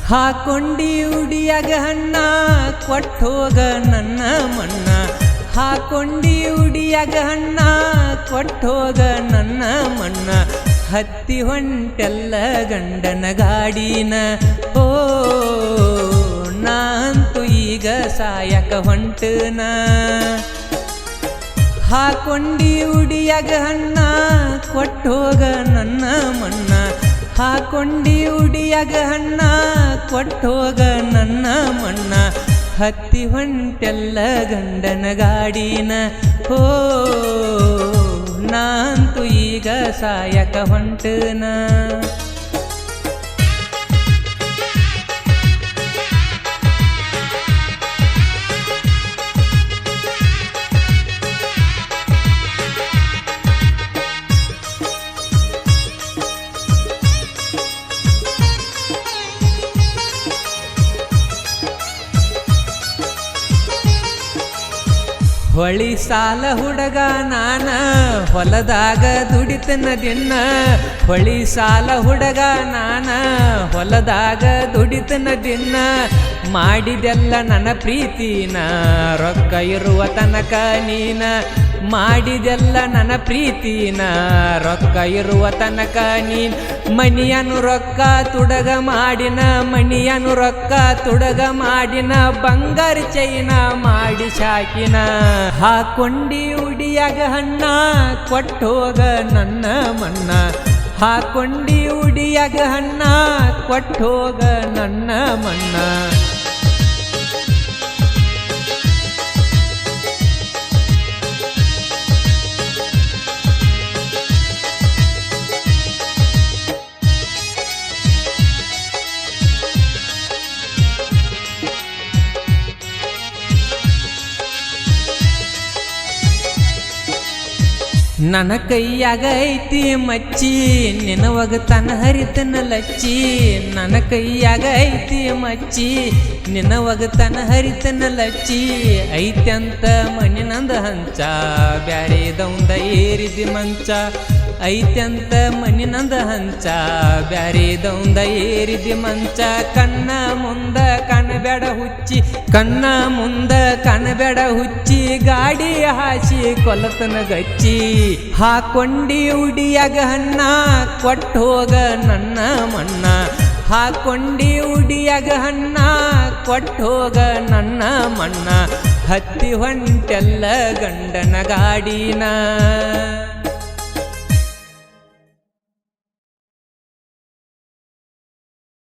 ಹಾಕೊಂಡಿ ಉಡಿಯಾಗ ಹಣ್ಣ ಕೊಟ್ಟೋಗ ನನ್ನ ಮಣ್ಣ ಹಾಕೊಂಡಿ ಉಡಿಯಾಗ ಹಣ್ಣ ಕೊಟ್ಟೋಗ ನನ್ನ ಮಣ್ಣ ಹತ್ತಿ ಹೊಂಟೆಲ್ಲ ಗಂಡನ ಗಾಡಿನ ಓ ನಾಂತು ಈಗ ಸಾಯಕ ಹೊಂಟನ ಹಾಕೊಂಡಿ ಉಡಿಯಾಗ ಹಣ್ಣ ಕೊಟ್ಟೋಗ ನನ್ನ ಮಣ್ಣ ಹಾಕೊಂಡಿ ಉಡಿಯಾಗ ಹಣ್ಣ ಕೊಟ್ಟೋಗ ನನ್ನ ಮಣ್ಣ ಹತ್ತಿ ಹೊಂಟೆಲ್ಲ ಗಂಡನ ಗಾಡಿನ ಓ ನಾಂತು ಈಗ ಸಾಯಕ ಹೊಂಟನ ಹೊಳಿ ಸಾಲ ಹುಡುಗ ನಾನ ಹೊಲದಾಗ ದುಡಿತನ ದಿನ ಹೊಳಿ ಸಾಲ ಹುಡುಗ ನಾನ ಹೊಲದಾಗ ದುಡಿತನ ದಿನ ಮಾಡಿದೆಲ್ಲ ನನ್ನ ಪ್ರೀತಿನ ರೊಕ್ಕ ಇರುವ ತನಕ ನೀನ ಮಾಡಿದೆಲ್ಲ ನನ್ನ ಪ್ರೀತಿನ ರೊಕ್ಕ ಇರುವ ತನಕ ನೀನ್ ಮನಿಯನು ರೊಕ್ಕ ತುಡಗ ಮಾಡಿನ ಮನಿಯನು ರೊಕ್ಕ ತುಡಗ ಮಾಡಿನ ಬಂಗಾರ ಚೈನ ಮಾಡಿ ಶಾಕಿನ ಹಾಕೊಂಡಿ ಉಡಿಯಾಗ ಹಣ್ಣ ಕೊಟ್ಟೋಗ ನನ್ನ ಮಣ್ಣ ಹಾಕೊಂಡಿ ಉಡಿಯಾಗ ಹಣ್ಣ ಕೊಟ್ಟೋಗ ನನ್ನ ಮಣ್ಣ ನನ್ನ ಕೈಯಾಗ ಐತಿ ಮಚ್ಚಿ ನಿನವಾಗ ತನ ಹರಿತನ ಲಚ್ಚಿ ನನ್ನ ಕೈಯಾಗ ಐತಿ ಮಚ್ಚಿ ನಿನವಾಗ ತನ ಹರಿತನ ಲಚ್ಚಿ ಐತ್ಯಂತ ಮಣ್ಣಿನಂದ ಹಂಚ ಬ್ಯಾರೆದವಂದ ಏರಿದಿ ಮಂಚ ಐತ್ಯಂತ ಮಣ್ಣಿನಂದ ಹಂಚ ಬ್ಯಾರೆದವಂದ ಏರಿದಿ ಮಂಚ ಕಣ್ಣ ಮುಂದ ಕಣಬೇಡ ಹುಚ್ಚಿ ಕಣ್ಣ ಮುಂದ ಕಣಬೇಡ ಹುಚ್ಚಿ ಗಾಡಿ ಹಾಸಿ ಕೊಲತನ ಗಚ್ಚಿ ಹಾಕೊಂಡಿ ಉಡಿಯಾಗ ಹಣ್ಣ ಕೊಟ್ಟೋಗ ನನ್ನ ಮಣ್ಣ ಹಾಕೊಂಡಿ ಉಡಿಯಾಗ ಹಣ್ಣ ಕೊಟ್ಟೋಗ ನನ್ನ ಮಣ್ಣ ಹತ್ತಿ ಹೊಂಟೆಲ್ಲ ಗಂಡನ ಗಾಡಿನ